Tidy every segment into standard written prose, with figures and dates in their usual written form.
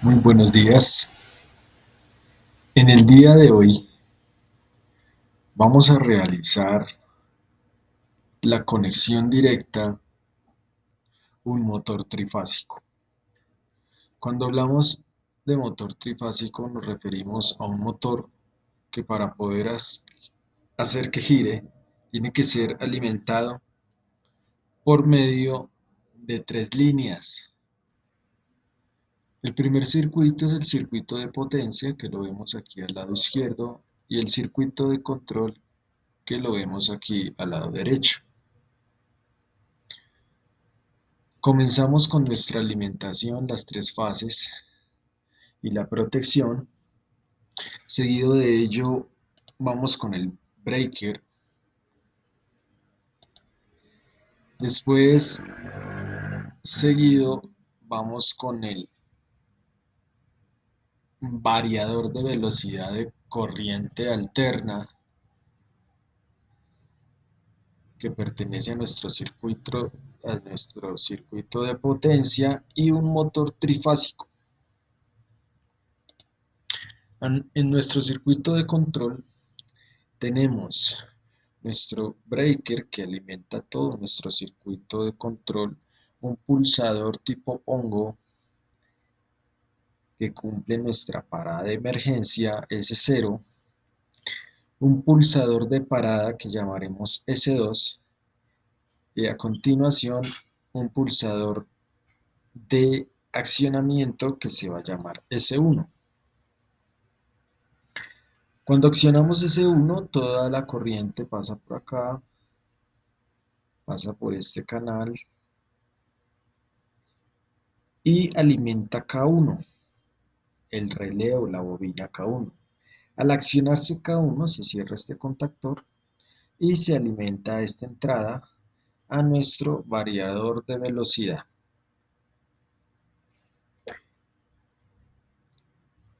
Muy buenos días. En el día de hoy vamos a realizar la conexión directa un motor trifásico. Cuando hablamos de motor trifásico nos referimos a un motor que para poder hacer que gire tiene que ser alimentado por medio de tres líneas. El primer circuito es el circuito de potencia, que lo vemos aquí al lado izquierdo, y el circuito de control, que lo vemos aquí al lado derecho. Comenzamos con nuestra alimentación, las tres fases y la protección. Seguido de ello vamos con el breaker. Después, seguido, vamos con el variador de velocidad de corriente alterna, que pertenece a nuestro circuito de potencia, y un motor trifásico. En nuestro circuito de control tenemos nuestro breaker, que alimenta todo nuestro circuito de control, un pulsador tipo hongo que cumple nuestra parada de emergencia S0, un pulsador de parada que llamaremos S2, y a continuación un pulsador de accionamiento que se va a llamar S1. Cuando accionamos S1, toda la corriente pasa por acá, pasa por este canal y alimenta K1, el relé o la bobina K1. Al accionarse K1 se cierra este contactor y se alimenta esta entrada a nuestro variador de velocidad.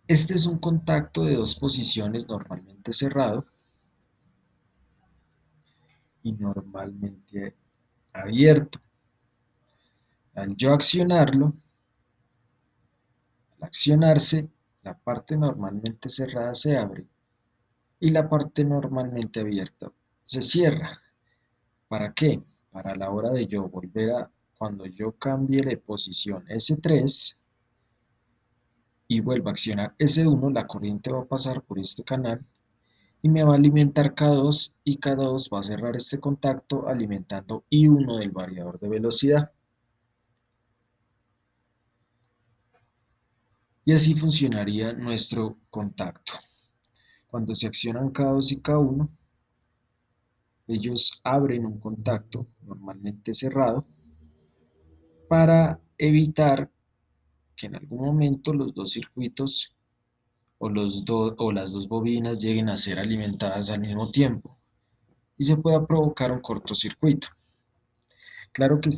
Este es un contacto de dos posiciones normalmente cerrado y normalmente abierto. Al yo accionarlo, al accionarse, la parte normalmente cerrada se abre y la parte normalmente abierta se cierra. ¿Para qué? Para la hora de yo cuando yo cambie de posición S3 y vuelva a accionar S1, la corriente va a pasar por este canal y me va a alimentar K2, y K2 va a cerrar este contacto alimentando I1 del variador de velocidad. Y así funcionaría nuestro contacto. Cuando se accionan K2 y K1, ellos abren un contacto normalmente cerrado para evitar que en algún momento los dos circuitos o las dos bobinas lleguen a ser alimentadas al mismo tiempo y se pueda provocar un cortocircuito. Claro que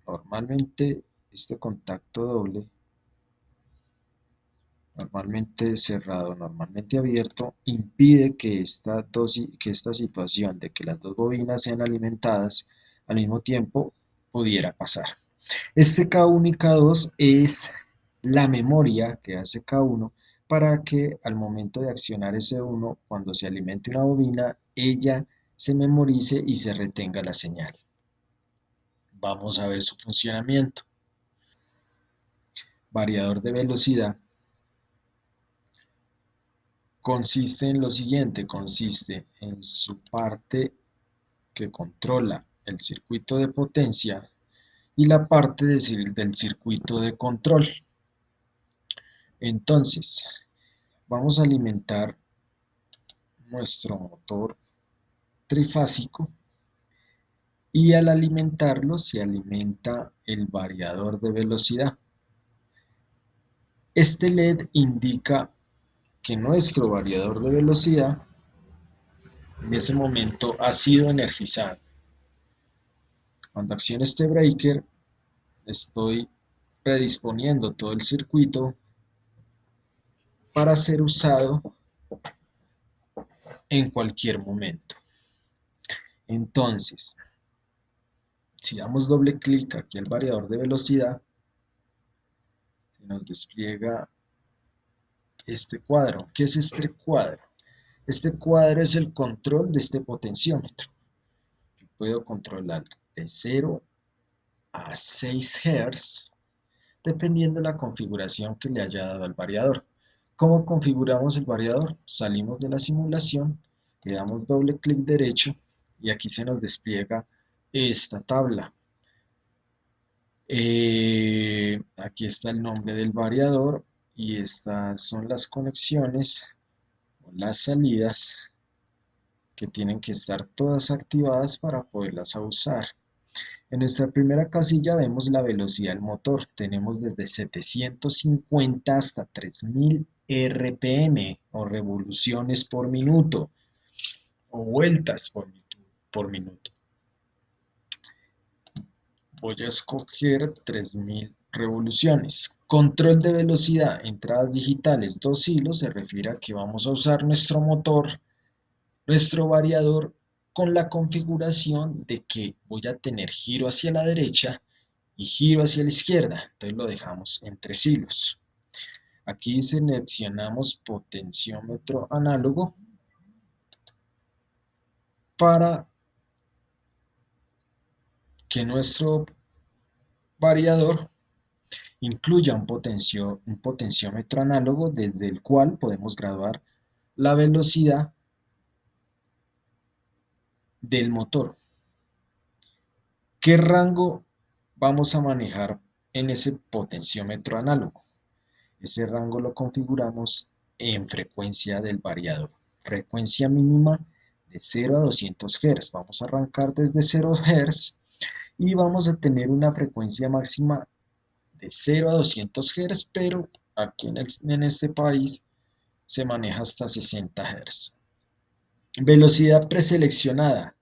normalmente este contacto doble, normalmente cerrado, normalmente abierto, impide que esta situación de que las dos bobinas sean alimentadas al mismo tiempo pudiera pasar. Este K1 y K2 es la memoria que hace K1 para que al momento de accionar S1, cuando se alimente una bobina, ella se memorice y se retenga la señal. Vamos a ver su funcionamiento. Variador de velocidad consiste en lo siguiente: consiste en su parte que controla el circuito de potencia y la parte del circuito de control. Entonces, vamos a alimentar nuestro motor trifásico y al alimentarlo se alimenta el variador de velocidad. Este LED indica que nuestro variador de velocidad en ese momento ha sido energizado. Cuando accione este breaker, estoy predisponiendo todo el circuito para ser usado en cualquier momento. Entonces, si damos doble clic aquí al variador de velocidad, nos despliega este cuadro. ¿Qué es este cuadro? Este cuadro es el control de este potenciómetro. Yo puedo controlar de 0 a 6 Hz dependiendo de la configuración que le haya dado al variador. ¿Cómo configuramos el variador? Salimos de la simulación, le damos doble clic derecho y aquí se nos despliega esta tabla. Aquí está el nombre del variador y estas son las conexiones o las salidas que tienen que estar todas activadas para poderlas usar. En nuestra primera casilla vemos la velocidad del motor. Tenemos desde 750 hasta 3000 RPM o revoluciones por minuto o vueltas por minuto. Voy a escoger 3000 revoluciones. Control de velocidad, entradas digitales, 2 hilos, se refiere a que vamos a usar nuestro motor, nuestro variador, con la configuración de que voy a tener giro hacia la derecha y giro hacia la izquierda. Entonces lo dejamos en 3 hilos. Aquí seleccionamos potenciómetro análogo para que nuestro variador incluya un potenciómetro análogo desde el cual podemos graduar la velocidad del motor. ¿Qué rango vamos a manejar en ese potenciómetro análogo? Ese rango lo configuramos en frecuencia del variador. Frecuencia mínima de 0 a 200 Hz. Vamos a arrancar desde 0 Hz y vamos a tener una frecuencia máxima de 0 a 200 Hz, pero aquí en este país se maneja hasta 60 Hz. Velocidad preseleccionada.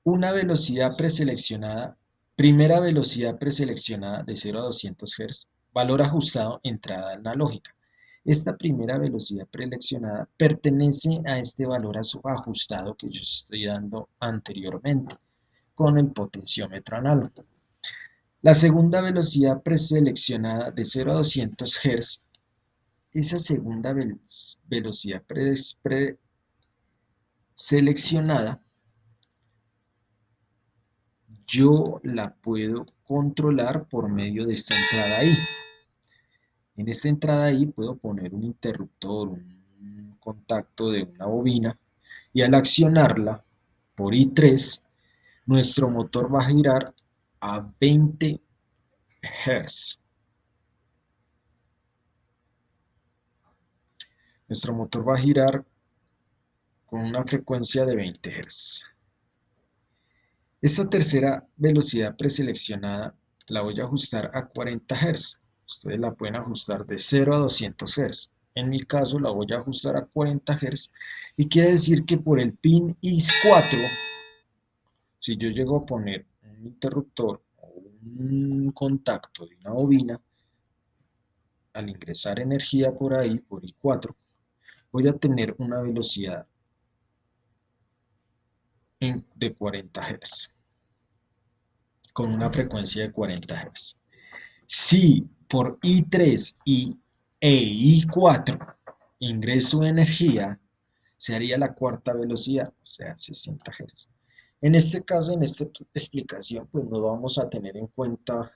Una velocidad preseleccionada, primera velocidad preseleccionada de 0 a 200 Hz, valor ajustado, entrada analógica. Esta primera velocidad preseleccionada pertenece a este valor ajustado que yo estoy dando anteriormente con el potenciómetro análogo. La segunda velocidad preseleccionada de 0 a 200 Hz, esa segunda velocidad preseleccionada yo la puedo controlar por medio de esta entrada ahí. En esta entrada ahí puedo poner un interruptor, un contacto de una bobina y al accionarla por I3, nuestro motor va a girar a 20 Hz. Nuestro motor va a girar con una frecuencia de 20 Hz. Esta tercera velocidad preseleccionada la voy a ajustar a 40 Hz. Ustedes la pueden ajustar de 0 a 200 Hz. En mi caso la voy a ajustar a 40 Hz y quiere decir que por el pin I4, si yo llego a poner un interruptor o un contacto de una bobina, al ingresar energía por ahí, por I4, voy a tener una velocidad de 40 Hz, con una frecuencia de 40 Hz. Si por I3 e I4 ingreso energía, se haría la cuarta velocidad, o sea, 60 Hz. En este caso, en esta explicación, pues no vamos a tener en cuenta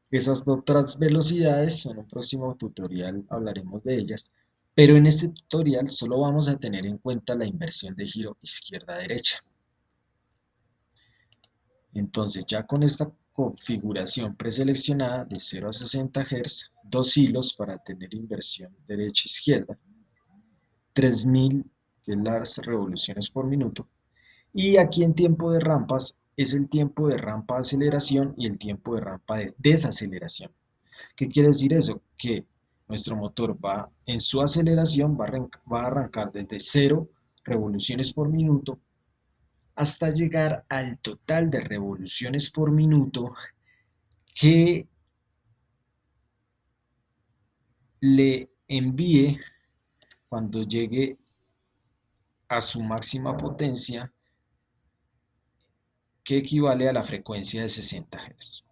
esas otras velocidades. En un próximo tutorial hablaremos de ellas, pero en este tutorial solo vamos a tener en cuenta la inversión de giro izquierda-derecha. Entonces ya con esta configuración preseleccionada de 0 a 60 Hz, 2 hilos para tener inversión derecha-izquierda, 3000 que es las revoluciones por minuto, y aquí en tiempo de rampas es el tiempo de rampa de aceleración y el tiempo de rampa de desaceleración. ¿Qué quiere decir eso? Que nuestro motor va en su aceleración, va a arrancar desde 0 revoluciones por minuto hasta llegar al total de revoluciones por minuto que le envíe cuando llegue a su máxima potencia, que equivale a la frecuencia de 60 Hz.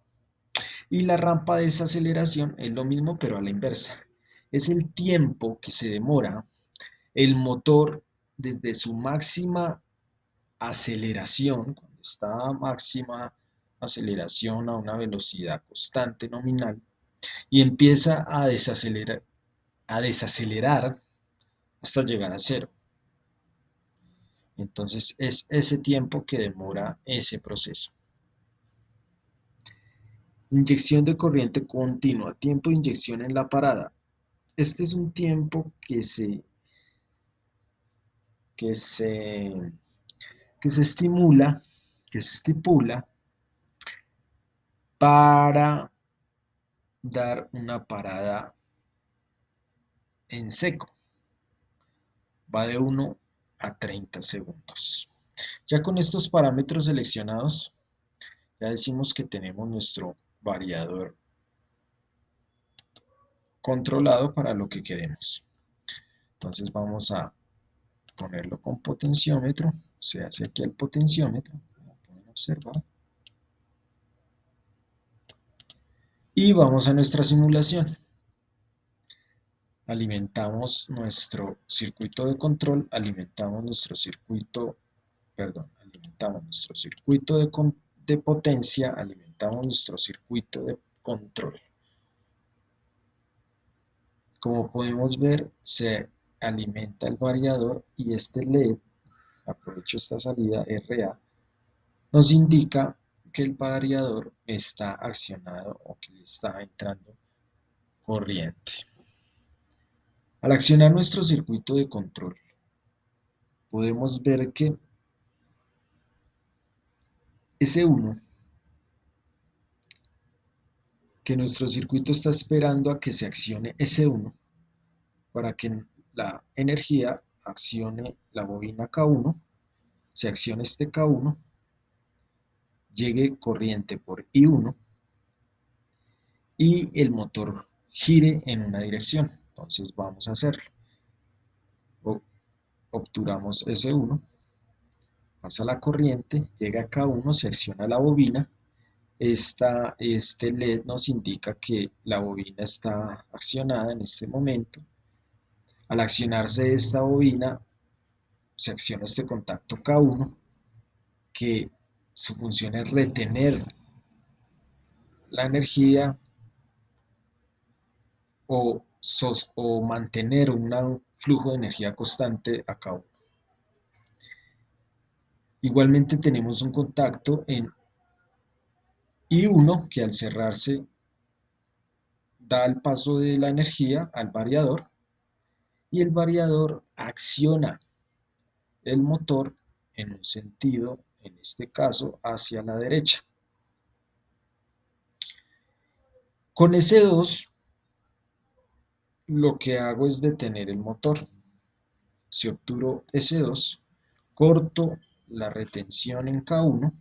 Y la rampa de desaceleración es lo mismo, pero a la inversa. Es el tiempo que se demora el motor desde su máxima aceleración, cuando está a máxima aceleración a una velocidad constante nominal, y empieza a desacelerar hasta llegar a cero. Entonces es ese tiempo que demora ese proceso. Inyección de corriente continua, tiempo de inyección en la parada. Este es un tiempo que se, que se estimula, que se estipula para dar una parada en seco. Va de 1 a 30 segundos. Ya con estos parámetros seleccionados, ya decimos que tenemos nuestro variador controlado para lo que queremos. Entonces vamos a ponerlo con potenciómetro. Se hace aquí el potenciómetro, como pueden observar. Y vamos a nuestra simulación. Alimentamos nuestro circuito de control, alimentamos nuestro circuito de potencia, alimentamos nuestro circuito de control. Como podemos ver, se alimenta el variador y este LED, aprovecho esta salida RA, nos indica que el variador está accionado o que le está entrando corriente. Al accionar nuestro circuito de control, podemos ver que S1, que nuestro circuito está esperando a que se accione S1 para que la energía accione la bobina K1, se accione este K1, llegue corriente por I1 y el motor gire en una dirección. Entonces vamos a hacerlo. Obturamos S1, pasa la corriente, llega a K1, se acciona la bobina. Este LED nos indica que la bobina está accionada en este momento. Al accionarse esta bobina, se acciona este contacto K1, que su función es retener la energía o mantener un flujo de energía constante a K1. Igualmente tenemos un contacto en I1 que al cerrarse da el paso de la energía al variador y el variador acciona el motor en un sentido, en este caso, hacia la derecha. Con S2 lo que hago es detener el motor. Si obturo S2, corto la retención en K1,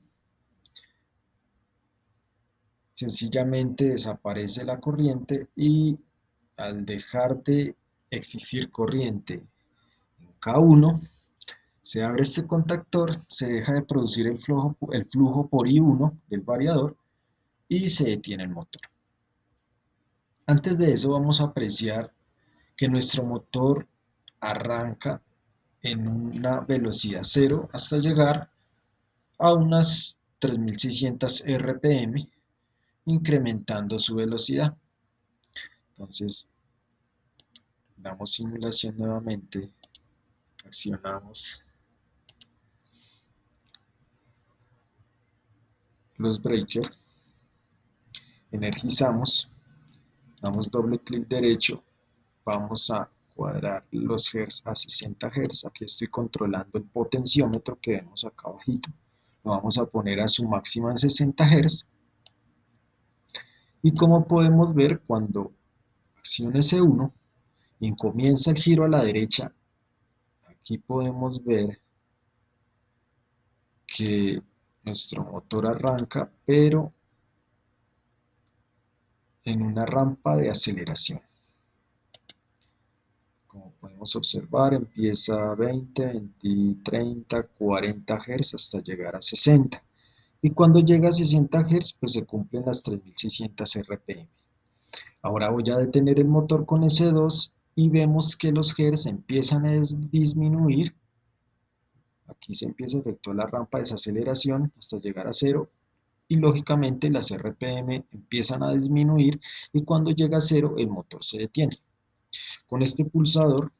sencillamente desaparece la corriente y al dejar de existir corriente en K1, se abre este contactor, se deja de producir el flujo por I1 del variador y se detiene el motor. Antes de eso vamos a apreciar que nuestro motor arranca en una velocidad cero hasta llegar a unas 3600 RPM, incrementando su velocidad. Entonces, damos simulación nuevamente, accionamos los breakers, energizamos, damos doble clic derecho, vamos a cuadrar los hertz a 60 Hz. Aquí estoy controlando el potenciómetro que vemos acá abajito. Lo vamos a poner a su máxima en 60 Hz. Y como podemos ver, cuando accione S1 y comienza el giro a la derecha, aquí podemos ver que nuestro motor arranca, pero en una rampa de aceleración. Como podemos observar, empieza a 20, 20, 30, 40 Hz hasta llegar a 60. Y cuando llega a 60 Hz, pues se cumplen las 3600 RPM. Ahora voy a detener el motor con S2 y vemos que los Hz empiezan a disminuir. Aquí se empieza a efectuar la rampa de desaceleración hasta llegar a cero y lógicamente las RPM empiezan a disminuir y cuando llega a cero el motor se detiene. Con este pulsador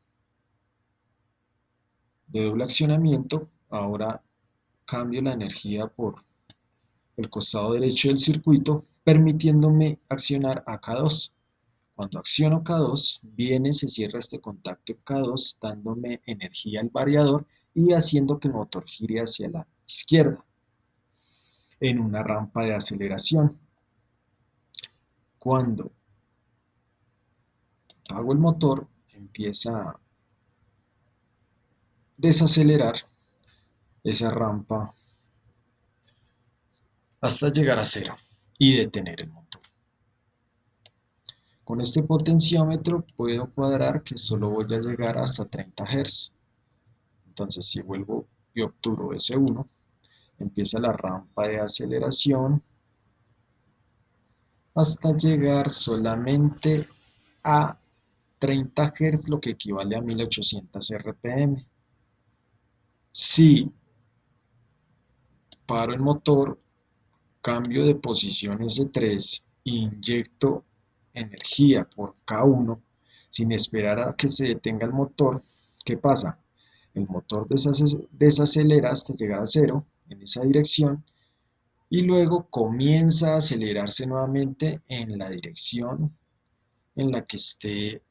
de doble accionamiento, ahora cambio la energía por el costado derecho del circuito, permitiéndome accionar a K2. Cuando acciono K2, viene, se cierra este contacto en K2, dándome energía al variador y haciendo que el motor gire hacia la izquierda en una rampa de aceleración. Cuando apago el motor, empieza a desacelerar esa rampa hasta llegar a cero y detener el motor. Con este potenciómetro puedo cuadrar que solo voy a llegar hasta 30 Hz. Entonces si vuelvo y obturo S1, empieza la rampa de aceleración hasta llegar solamente a 30 Hz, lo que equivale a 1800 RPM. Si paro el motor, cambio de posición S3, inyecto energía por K1 sin esperar a que se detenga el motor, ¿qué pasa? El motor desacelera hasta llegar a cero en esa dirección y luego comienza a acelerarse nuevamente en la dirección en la que esté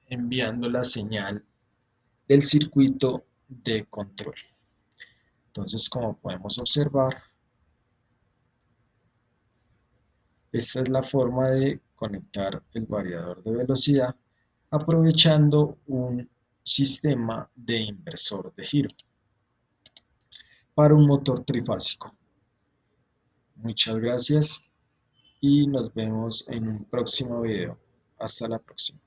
enviando la señal del circuito de control. Entonces, como podemos observar, esta es la forma de conectar el variador de velocidad aprovechando un sistema de inversor de giro para un motor trifásico. Muchas gracias y nos vemos en un próximo video. Hasta la próxima.